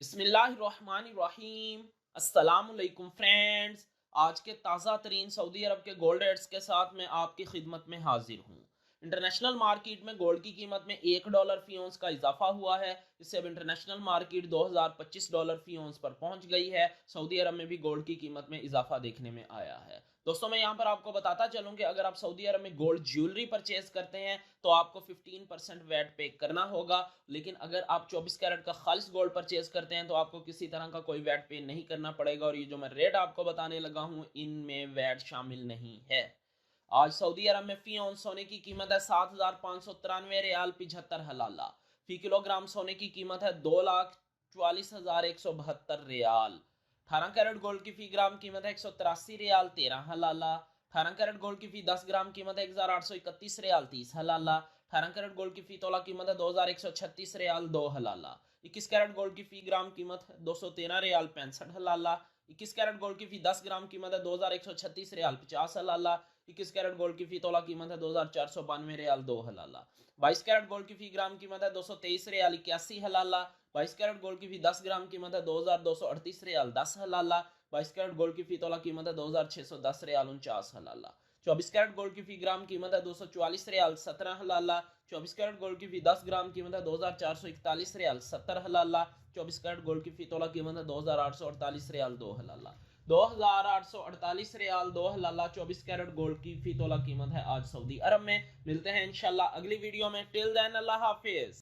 बिस्मिल्लाहिर्रहमानिर्रहीम। अस्सलामुअलैकुम फ्रेंड्स। आज के ताज़ा तरीन सऊदी अरब के गोल्ड रेट्स के साथ मैं आपकी खिदमत में हाजिर हूँ। इंटरनेशनल मार्केट में गोल्ड की कीमत में $1 फी औंस का इजाफा हुआ है। इससे अब इंटरनेशनल मार्केट $2025 फी औंस पर पहुंच गई है। सऊदी अरब में भी गोल्ड की कीमत में इजाफा देखने में आया है। दोस्तों, मैं यहाँ पर आपको बताता चलूँ कि अगर आप सऊदी अरब में गोल्ड ज्वेलरी परचेज करते हैं तो आपको 15% वैट पे करना होगा। लेकिन अगर आप 24 कैरेट का खालिस गोल्ड परचेज करते हैं तो आपको किसी तरह का कोई वैट पे नहीं करना पड़ेगा। और ये जो मैं रेट आपको बताने लगा हूँ इनमें वैट शामिल नहीं है। आज सऊदी अरब में फी औंस सोने की कीमत है 7,593 रियाल 75 हलाला। फी किलोग्राम सोने की कीमत है 2,44,172 रियाल। 18 कैरेट गोल्ड की फी ग्राम कीमत है 183 रियाल 13 हलाला। 18 कैरेट गोल्ड की फी 10 ग्राम कीमत है 1,831 रियाल 30 हलाला। 18 कैरेट गोल्ड की फी तोला कीमत है 2,136 रियाल 2 हलाला। 21 कैरेट गोल्ड की फी ग्राम कीमत है 213 रियाल 65 हलाला। 21 कैरेट गोल्ड की फी 10 ग्राम कीमत है 2,136 रियाल 50 हलाला। 21 कैरेट गोल्ड की फी तोला कीमत है 2,492 रियाल 2 हलाला। 22 कैरेट गोल्ड की फी ग्राम कीमत है 223 रियाल 81 हलाला। 22 कैरेट गोल्ड की फी 10 ग्राम कीमत है 2,238 रियाल 10 हलाला। 22 कैरेट गोल्ड की फी तोला कीमत है 2,610 रियाल 49 हलाला। 24 कैरेट गोल्ड की फी ग्राम कीमत है 244 रियाल 17 हलाला। 24 कैरेट गोल्ड की फी 10 ग्राम कीमत है 2,441 रियाल 70 हलाला। 24 कैरेट गोल्ड की फी तोला कीमत है 2,848 रियाल 2 हलाला। 2,848 रियाल 2 हलाला 24 कैरेट गोल्ड की फी तोला कीमत है आज सऊदी अरब में। मिलते हैं इंशाल्लाह अगली वीडियो में। टिल देन अल्लाह हाफिज।